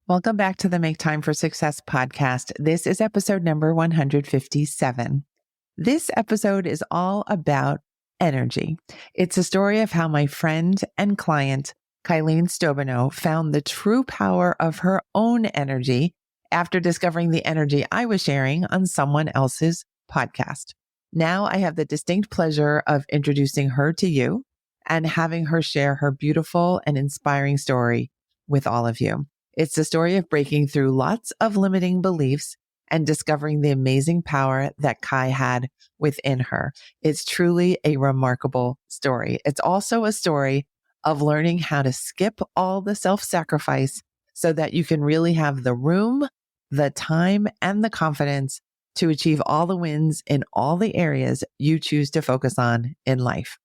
Welcome back to the Make Time for Success podcast. This is episode number 157. This episode is all about energy. It's a story of how my friend and client, Kyleen Stoebenau, found the true power of her own energy after discovering the energy I was sharing on someone else's podcast. Now I have the distinct pleasure of introducing her to you and having her share her beautiful and inspiring story with all of you. It's the story of breaking through lots of limiting beliefs and discovering the amazing power that Kai had within her. It's truly a remarkable story. It's also a story of learning how to skip all the self-sacrifice so that you can really have the room, the time, and the confidence to achieve all the wins in all the areas you choose to focus on in life.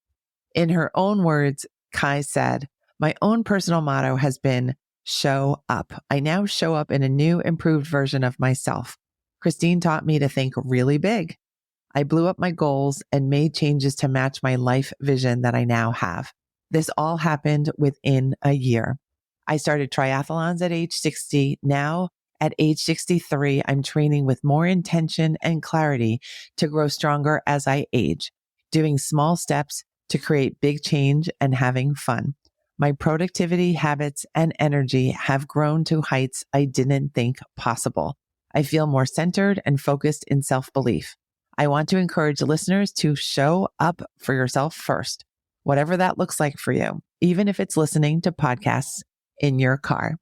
In her own words, Kai said, "My own personal motto has been show up. I now show up in a new, improved version of myself. Christine taught me to think really big. I blew up my goals and made changes to match my life vision that I now have. This all happened within a year. I started triathlons at age 60. Now, at age 63, I'm training with more intention and clarity to grow stronger as I age, doing small steps to create big change and having fun. My productivity, habits, and energy have grown to heights I didn't think possible. I feel more centered and focused in self-belief. I want to encourage listeners to show up for yourself first, whatever that looks like for you, even if it's listening to podcasts in your car."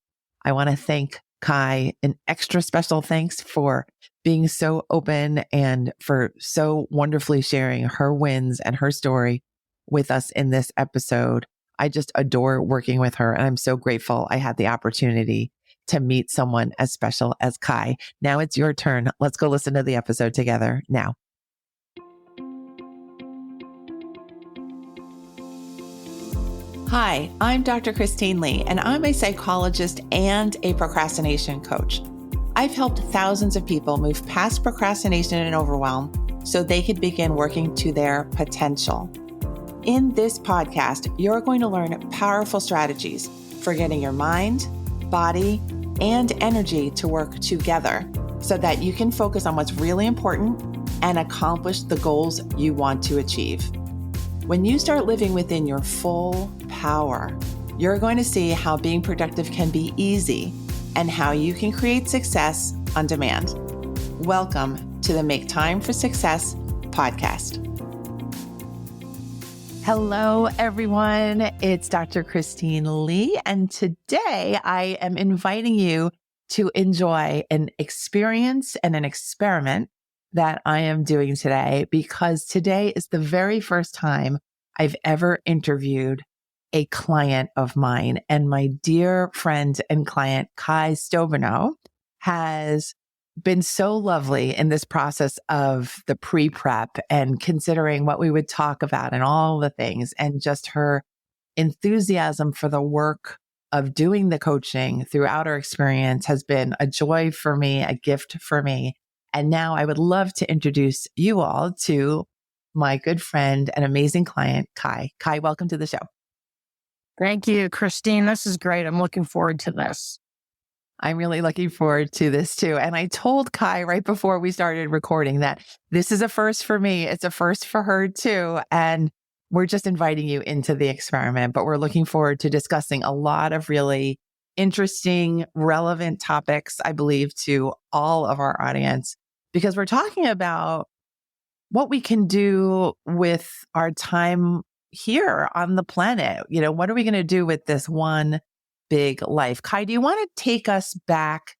I want to thank Kai an extra special thanks for being so open and for so wonderfully sharing her wins and her story with us in this episode. I just adore working with her, and I'm so grateful I had the opportunity to meet someone as special as Kai. Now it's your turn. Let's go listen to the episode together now. Hi, I'm Dr. Christine Lee, and I'm a psychologist and a procrastination coach. I've helped thousands of people move past procrastination and overwhelm so they could begin working to their potential. In this podcast, you're going to learn powerful strategies for getting your mind, body, and energy to work together so that you can focus on what's really important and accomplish the goals you want to achieve. When you start living within your full power, you're going to see how being productive can be easy and how you can create success on demand. Welcome to the Make Time for Success podcast. Hello, everyone. It's Dr. Christine Lee, and today I am inviting you to enjoy an experience and an experiment that I am doing today, because today is the very first time I've ever interviewed a client of mine. And my dear friend and client, Kyleen Stoebenau, has been so lovely in this process of the pre-prep and considering what we would talk about and all the things, and just her enthusiasm for the work of doing the coaching throughout our experience has been a joy for me, a gift for me. And now I would love to introduce you all to my good friend and amazing client, Kai. Kai, welcome to the show. Thank you, Christine. This is great. I'm looking forward to this. I'm really looking forward to this too. And I told Kai right before we started recording that this is a first for me. It's a first for her too. And we're just inviting you into the experiment, but we're looking forward to discussing a lot of really interesting, relevant topics, I believe, to all of our audience, because we're talking about what we can do with our time here on the planet. You know, what are we going to do with this one big life? Kai, do you want to take us back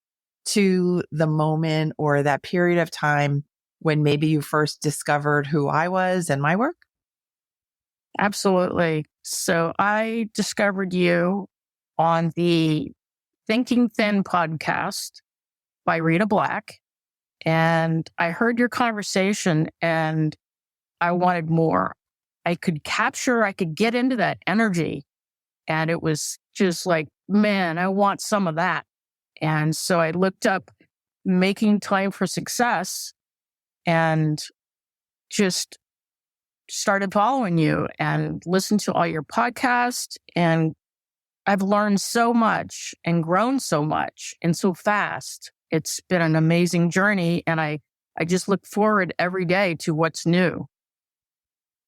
to the moment or that period of time when maybe you first discovered who I was and my work? Absolutely. So I discovered you on the Thinking Thin podcast by Rita Black. And I heard your conversation and I wanted more. I could get into that energy. And it was just like, man, I want some of that. And so I looked up Making Time for Success and just started following you and listened to all your podcasts. And I've learned so much and grown so much and so fast. It's been an amazing journey, and I just look forward every day to what's new.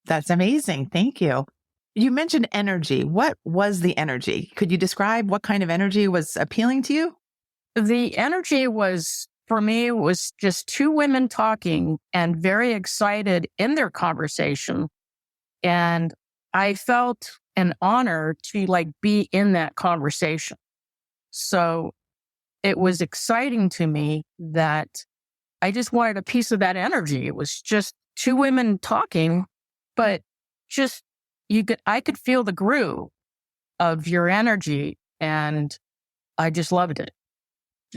That's amazing. Thank you. You mentioned energy. What was the energy? Could you describe what kind of energy was appealing to you? The energy was, for me, was just two women talking and very excited in their conversation. And I felt an honor to be in that conversation. So it was exciting to me that I just wanted a piece of that energy. It was just two women talking, but just I could feel the groove of your energy, and I just loved it.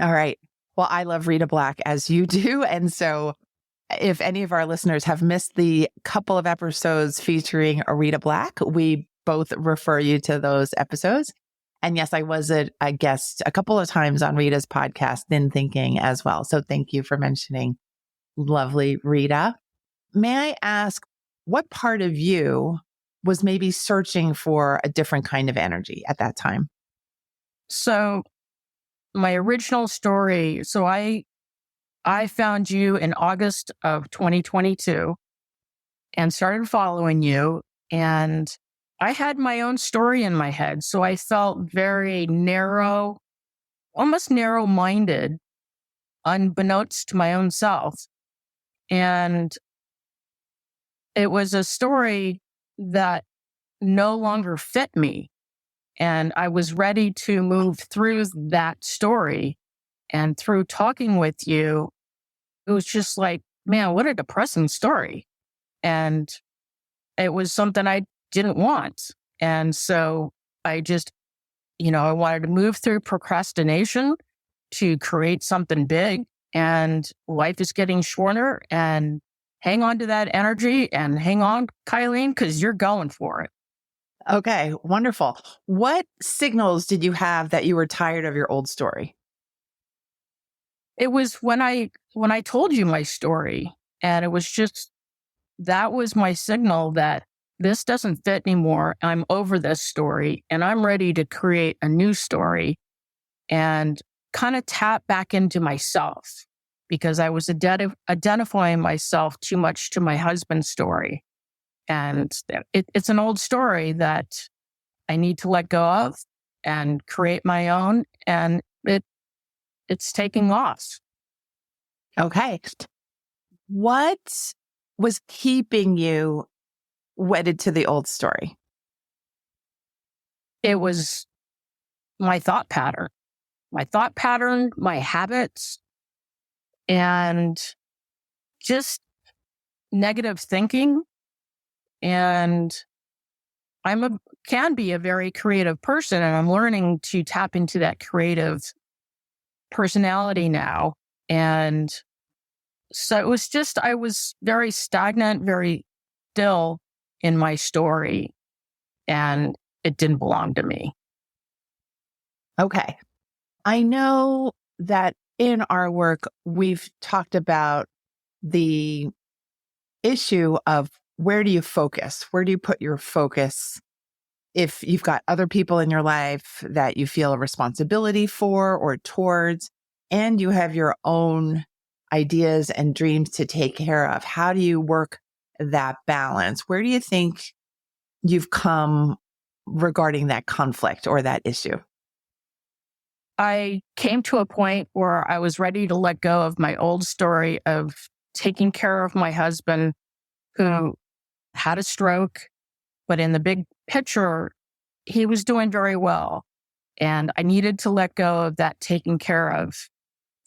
All right. Well, I love Rita Black as you do. And so if any of our listeners have missed the couple of episodes featuring Rita Black, we both refer you to those episodes. And yes, I was a guest a couple of times on Rita's podcast, Thin Thinking, as well. So thank you for mentioning lovely Rita. May I ask, what part of you was maybe searching for a different kind of energy at that time? So my original story, so I found you in August of 2022 and started following you. And I had my own story in my head. So I felt very narrow, almost narrow-minded, unbeknownst to my own self. And it was a story that no longer fit me. And I was ready to move through that story. And through talking with you, it was just like, man, what a depressing story. And it was something I didn't want. And so I just, I wanted to move through procrastination to create something big. And life is getting shorter, and hang on to that energy and hang on, Kyleen, because you're going for it. Okay, wonderful. What signals did you have that you were tired of your old story? It was when I told you my story, and it was just, that was my signal that this doesn't fit anymore. I'm over this story, and I'm ready to create a new story and kind of tap back into myself, because I was identifying myself too much to my husband's story. And it's an old story that I need to let go of and create my own. And it's taking off. Okay. What was keeping you wedded to the old story? It was my thought pattern, my habits, and just negative thinking. And can be a very creative person, and I'm learning to tap into that creative personality now. And so it was just, I was very stagnant, very still in my story, and it didn't belong to me. Okay. I know that in our work, we've talked about the issue of where do you focus? Where do you put your focus if you've got other people in your life that you feel a responsibility for or towards, and you have your own ideas and dreams to take care of? How do you work that balance? Where do you think you've come regarding that conflict or that issue? I came to a point where I was ready to let go of my old story of taking care of my husband, who had a stroke, but in the big picture, he was doing very well. And I needed to let go of that taking care of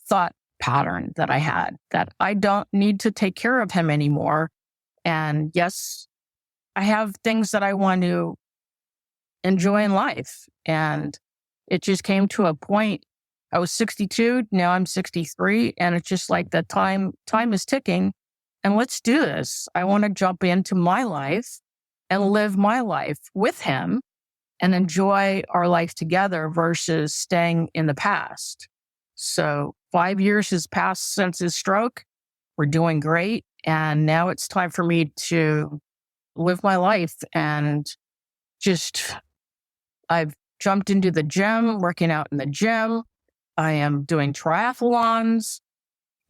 thought pattern that I had, that I don't need to take care of him anymore. And yes, I have things that I want to enjoy in life. And it just came to a point. I was 62, now I'm 63, and it's just like that time is ticking. And let's do this. I want to jump into my life and live my life with him and enjoy our life together versus staying in the past. So 5 years has passed since his stroke. We're doing great. And now it's time for me to live my life. And just, I've jumped into the gym, working out in the gym. I am doing triathlons.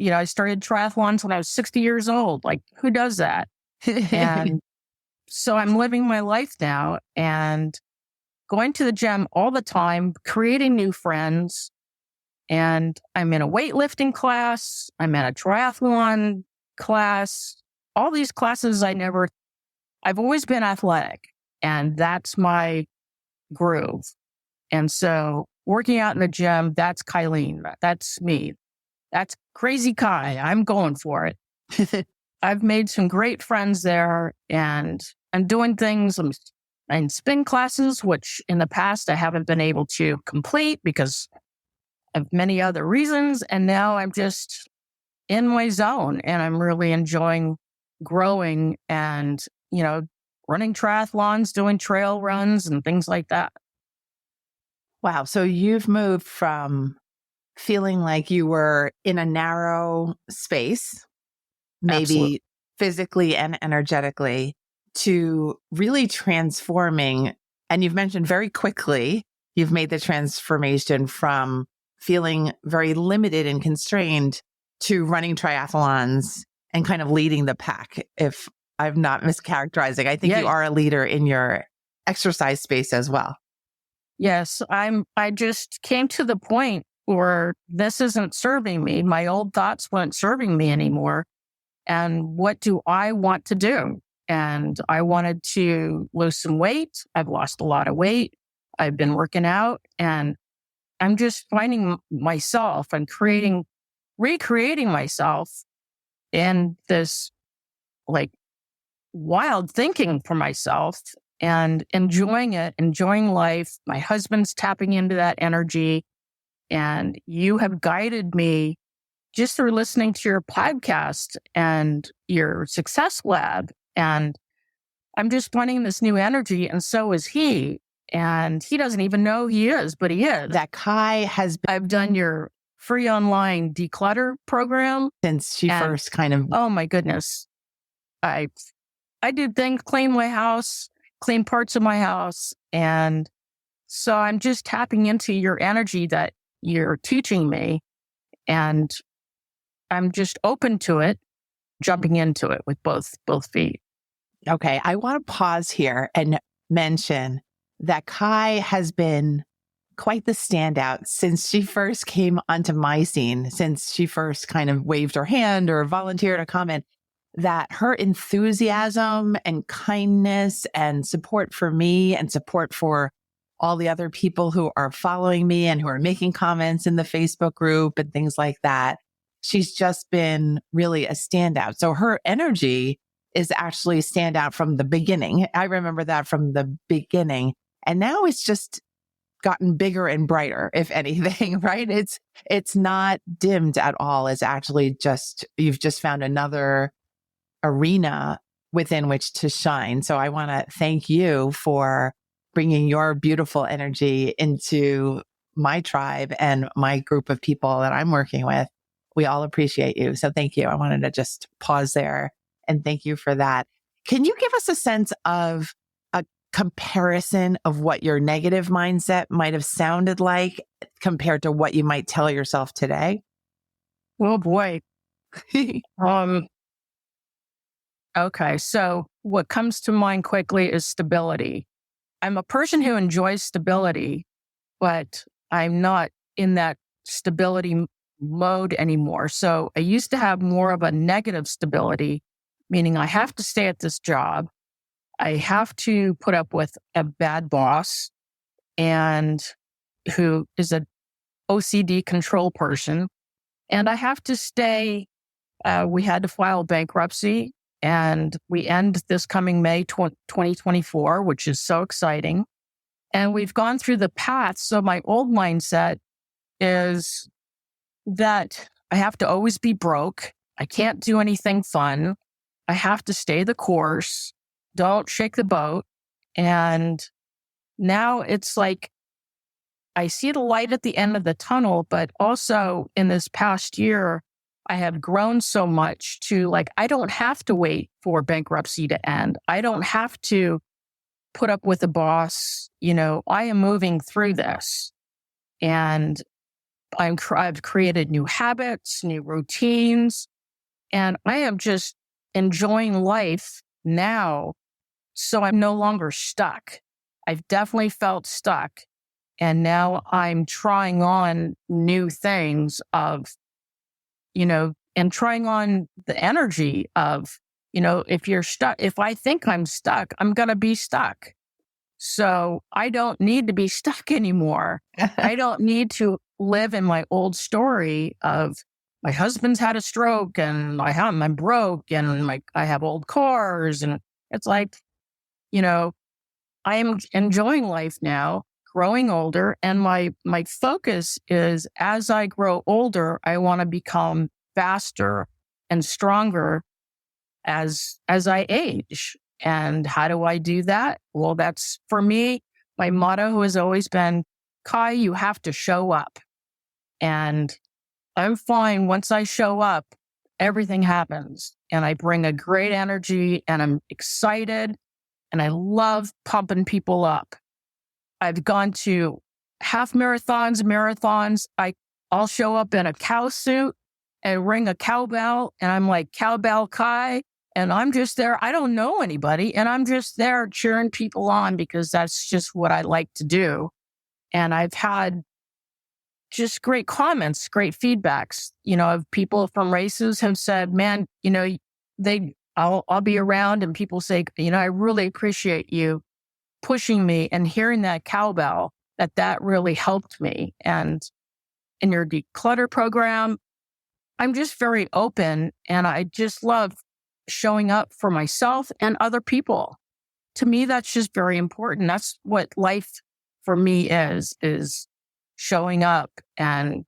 I started triathlons when I was 60 years old. Like, who does that? And so I'm living my life now and going to the gym all the time, creating new friends. And I'm in a weightlifting class. I'm in a triathlon class. All these classes I've always been athletic, and that's my groove. And so working out in the gym, that's Kyleen. That's me. That's crazy Kai. I'm going for it. I've made some great friends there, and I'm doing things. I'm in spin classes, which in the past I haven't been able to complete because of many other reasons. And now I'm just in my zone, and I'm really enjoying growing and, running triathlons, doing trail runs and things like that. Wow. So you've moved from feeling like you were in a narrow space, maybe Absolutely. physically and energetically, to really transforming. And you've mentioned very quickly, you've made the transformation from feeling very limited and constrained to running triathlons and kind of leading the pack. If I'm not mischaracterizing, I think you are a leader in your exercise space as well. Yes, I just came to the point where this isn't serving me. My old thoughts weren't serving me anymore. And what do I want to do? And I wanted to lose some weight. I've lost a lot of weight. I've been working out, and I'm just finding myself and recreating myself in this like wild thinking for myself and enjoying it, enjoying life. My husband's tapping into that energy, and you have guided me just through listening to your podcast and your success lab. And I'm just finding this new energy, and so is he. And he doesn't even know he is, but he is. That Kai I've done your free online declutter program since she first kind of. Oh my goodness. I did things, clean my house, clean parts of my house. And so I'm just tapping into your energy that you're teaching me. And I'm just open to it, jumping into it with both feet. Okay. I want to pause here and mention that Kai has been quite the standout since she first came onto my scene, since she first kind of waved her hand or volunteered a comment, that her enthusiasm and kindness and support for me and support for all the other people who are following me and who are making comments in the Facebook group and things like that. She's just been really a standout. So her energy is actually standout from the beginning. I remember that from the beginning. And now it's just gotten bigger and brighter, if anything, right? It's not dimmed at all. It's actually you've just found another arena within which to shine. So I want to thank you for bringing your beautiful energy into my tribe and my group of people that I'm working with. We all appreciate you. So thank you. I wanted to just pause there and thank you for that. Can you give us a sense of a comparison of what your negative mindset might have sounded like compared to what you might tell yourself today? Oh boy. Okay. So what comes to mind quickly is stability. I'm a person who enjoys stability, but I'm not in that stability mode anymore. So I used to have more of a negative stability, meaning I have to stay at this job. I have to put up with a bad boss and who is an OCD control person. And I have to stay. We had to file bankruptcy, and we end this coming May 2024, which is so exciting. And we've gone through the path. So my old mindset is that I have to always be broke. I can't do anything fun. I have to stay the course. Don't shake the boat. And now it's like, I see the light at the end of the tunnel, but also in this past year, I have grown so much to I don't have to wait for bankruptcy to end. I don't have to put up with a boss. I am moving through this, and I've created new habits, new routines, and I am just enjoying life now. So I'm no longer stuck. I've definitely felt stuck. And now I'm trying on new things and trying on the energy of, if you're stuck, if I think I'm stuck, I'm going to be stuck. So I don't need to be stuck anymore. I don't need to live in my old story of my husband's had a stroke and I'm broke and I have old cars. And it's like, I am enjoying life now, growing older. And my focus is, as I grow older, I want to become faster and stronger as I age. And how do I do that? Well, that's, for me, my motto has always been, Kai, you have to show up. And I'm fine. Once I show up, everything happens. And I bring a great energy and I'm excited. And I love pumping people up. I've gone to half marathons. I'll show up in a cow suit and ring a cowbell. And I'm like, Cowbell Kai. And I'm just there. I don't know anybody. And I'm just there cheering people on because that's just what I like to do. And I've had just great comments, great feedbacks, of people from races have said, man, I'll be around and people say, I really appreciate you pushing me and hearing that cowbell, that really helped me. And in your declutter program, I'm just very open and I just love showing up for myself and other people. To me, that's just very important. That's what life for me is showing up and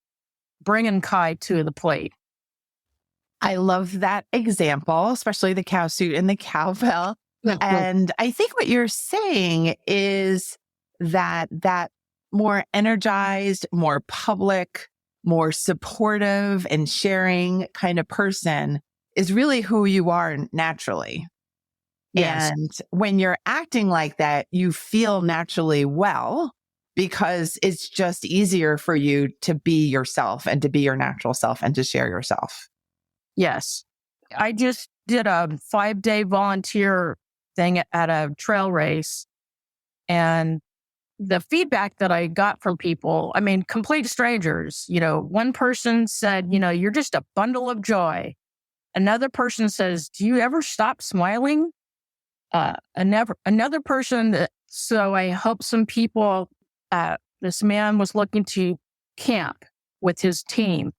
bringing Kai to the plate. I love that example, especially the cow suit and the cowbell. And I think what you're saying is that more energized, more public, more supportive and sharing kind of person is really who you are naturally. Yes. And when you're acting like that, you feel naturally well because it's just easier for you to be yourself and to be your natural self and to share yourself. Yes. I just did a 5-day volunteer thing at a trail race. And the feedback that I got from people, complete strangers, one person said, you're just a bundle of joy. Another person says, do you ever stop smiling? Another person, so I helped some people. This man was looking to camp with his team.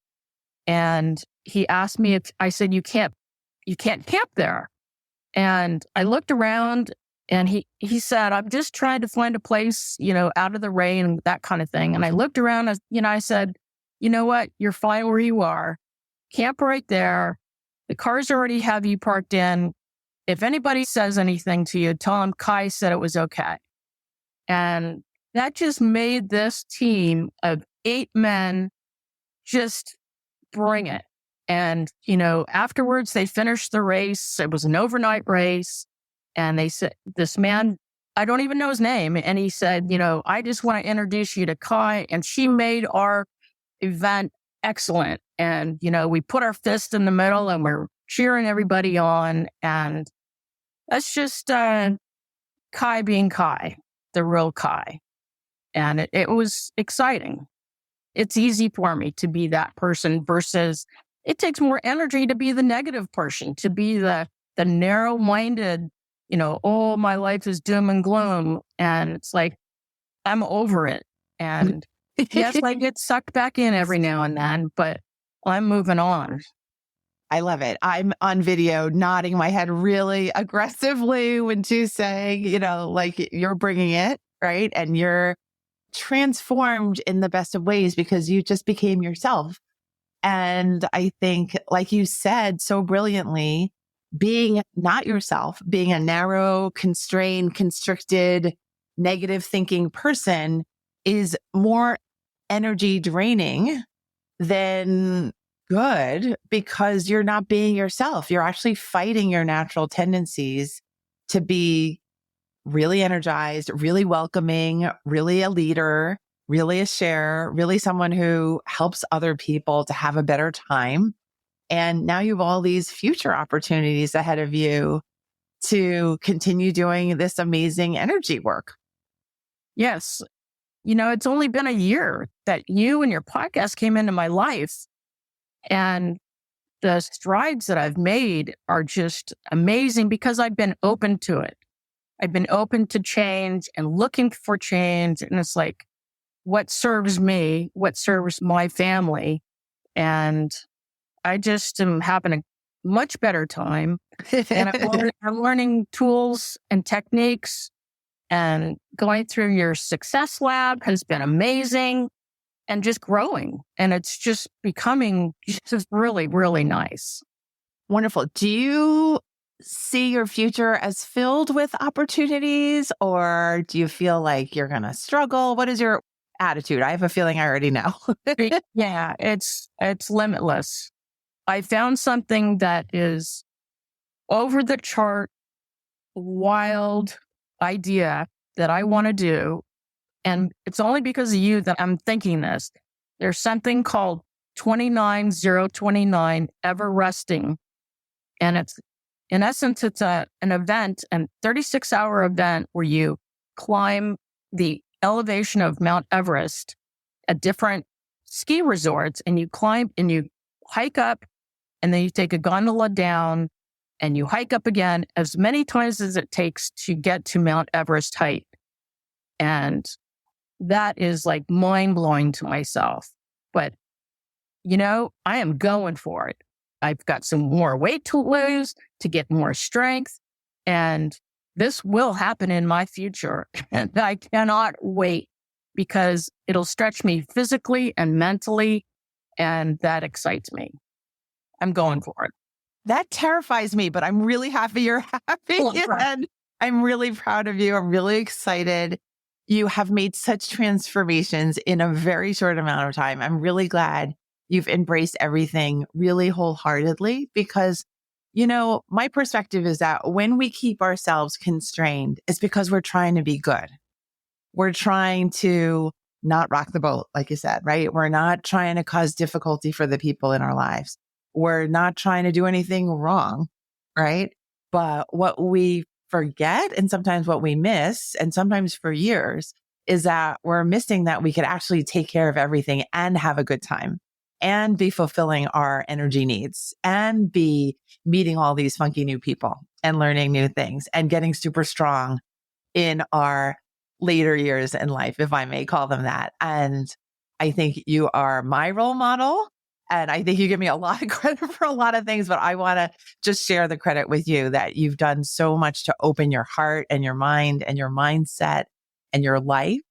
And he asked me I said, you can't camp there. And I looked around and he said, I'm just trying to find a place, out of the rain, that kind of thing. And I looked around, I said, you know what? You're fine where you are. Camp right there. The cars already have you parked in. If anybody says anything to you, tell them Kai said it was okay. And that just made this team of 8 men just bring it. And, afterwards they finished the race. It was an overnight race. And they said, this man, I don't even know his name. And he said, I just want to introduce you to Kai. And she made our event excellent. And, we put our fist in the middle and we're cheering everybody on. And that's just Kai being Kai, the real Kai. And it was exciting. It's easy for me to be that person versus it takes more energy to be the negative person, to be the narrow-minded, oh, my life is doom and gloom. And it's like, I'm over it. And yes, I get sucked back in every now and then, but I'm moving on. I love it. I'm on video nodding my head really aggressively when she's saying, like you're bringing it, right? And you're transformed in the best of ways because you just became yourself. And I think, like you said so brilliantly, being not yourself, being a narrow, constrained, constricted, negative thinking person is more energy draining than good because you're not being yourself. You're actually fighting your natural tendencies to be really energized, really welcoming, really a leader, really a sharer, really someone who helps other people to have a better time. And now you have all these future opportunities ahead of you to continue doing this amazing energy work. Yes. It's only been a year that you and your podcast came into my life. And the strides that I've made are just amazing because I've been open to it. I've been open to change and looking for change. And it's like, what serves me, what serves my family. And I just am having a much better time. And I'm learning tools and techniques, and going through your success lab has been amazing and just growing. And it's just becoming just really, really nice. Wonderful. Do you see your future as filled with opportunities, or do you feel like you're going to struggle? What is your attitude? I have a feeling I already know. Yeah, it's limitless. I found something that is over the chart, wild idea that I want to do. And it's only because of you that I'm thinking this. There's something called 29029 Ever Resting. And it's, in essence, it's an event, a 36-hour event where you climb the elevation of Mount Everest at different ski resorts, and you climb and you hike up, and then you take a gondola down and you hike up again as many times as it takes to get to Mount Everest height. And that is like mind blowing to myself. But, I am going for it. I've got some more weight to lose to get more strength. And this will happen in my future. And I cannot wait because it'll stretch me physically and mentally. And that excites me. I'm going for it. That terrifies me, but I'm really happy you're happy. And I'm really proud of you. I'm really excited. You have made such transformations in a very short amount of time. I'm really glad you've embraced everything really wholeheartedly because, my perspective is that when we keep ourselves constrained, it's because we're trying to be good. We're trying to not rock the boat, like you said, right? We're not trying to cause difficulty for the people in our lives. We're not trying to do anything wrong, right? But what we forget and sometimes what we miss, and sometimes for years, is that we're missing that we could actually take care of everything and have a good time and be fulfilling our energy needs and be meeting all these funky new people and learning new things and getting super strong in our later years in life, if I may call them that. And I think you are my role model. And I think you give me a lot of credit for a lot of things, but I want to just share the credit with you that you've done so much to open your heart and your mind and your mindset and your life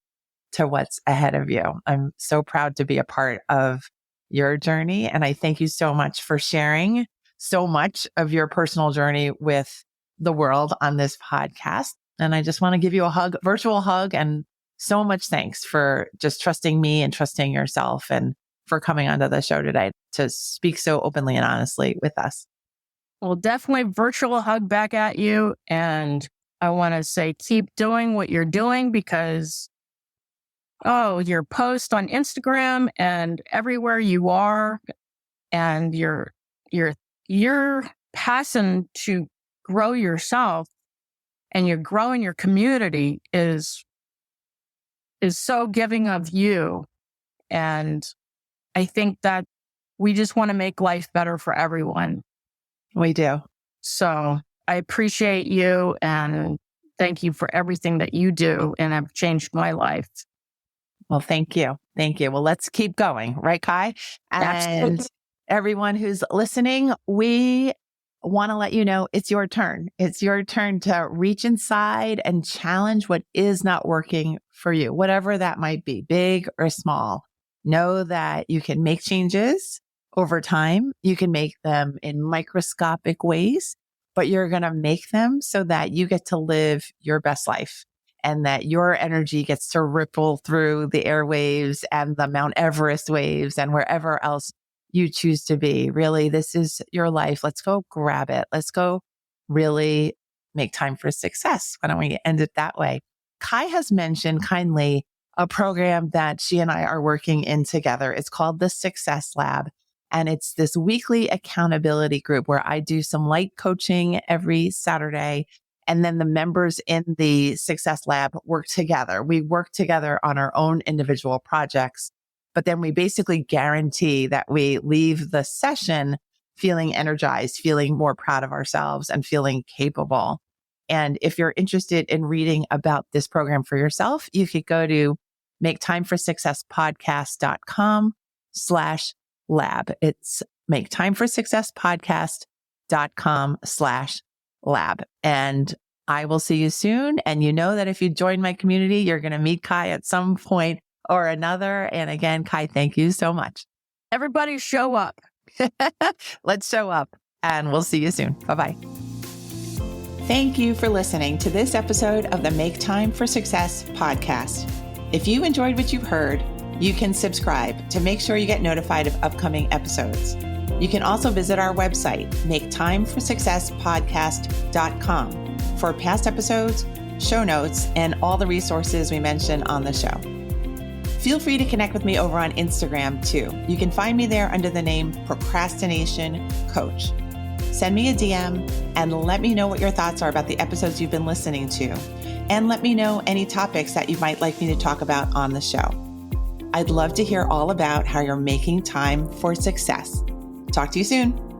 to what's ahead of you. I'm so proud to be a part of your journey. And I thank you so much for sharing so much of your personal journey with the world on this podcast. And I just want to give you a hug, virtual hug, and so much thanks for just trusting me and trusting yourself and for coming onto the show today to speak so openly and honestly with us. Well, definitely virtual hug back at you. And I want to say, keep doing what you're doing because, your post on Instagram and everywhere you are, and your passion to grow yourself and you're growing your community is so giving of you. And I think that we just want to make life better for everyone. We do. So I appreciate you and thank you for everything that you do and have changed my life. Well, thank you. Thank you. Well, let's keep going, right, Kai? And Absolutely. Everyone who's listening, we want to let you know it's your turn. It's your turn to reach inside and challenge what is not working for you, whatever that might be, big or small. Know that you can make changes over time. You can make them in microscopic ways, but you're going to make them so that you get to live your best life and that your energy gets to ripple through the airwaves and the Mount Everest waves and wherever else you choose to be. Really, this is your life. Let's go grab it. Let's go really make time for success. Why don't we end it that way? Kai has mentioned kindly a program that she and I are working in together. It's called the Success Lab. And it's this weekly accountability group where I do some light coaching every Saturday. And then the members in the Success Lab work together. We work together on our own individual projects, but then we basically guarantee that we leave the session feeling energized, feeling more proud of ourselves, and feeling capable. And if you're interested in reading about this program for yourself, you could go to maketimeforsuccesspodcast.com/lab. It's maketimeforsuccesspodcast.com/lab. And I will see you soon. And you know that if you join my community, you're going to meet Kai at some point or another. And again, Kai, thank you so much. Everybody show up. Let's show up, and we'll see you soon. Bye-bye. Thank you for listening to this episode of the Make Time for Success podcast. If you enjoyed what you've heard, you can subscribe to make sure you get notified of upcoming episodes. You can also visit our website, maketimeforsuccesspodcast.com, for past episodes, show notes, and all the resources we mentioned on the show. Feel free to connect with me over on Instagram too. You can find me there under the name Procrastination Coach. Send me a DM and let me know what your thoughts are about the episodes you've been listening to. And let me know any topics that you might like me to talk about on the show. I'd love to hear all about how you're making time for success. Talk to you soon.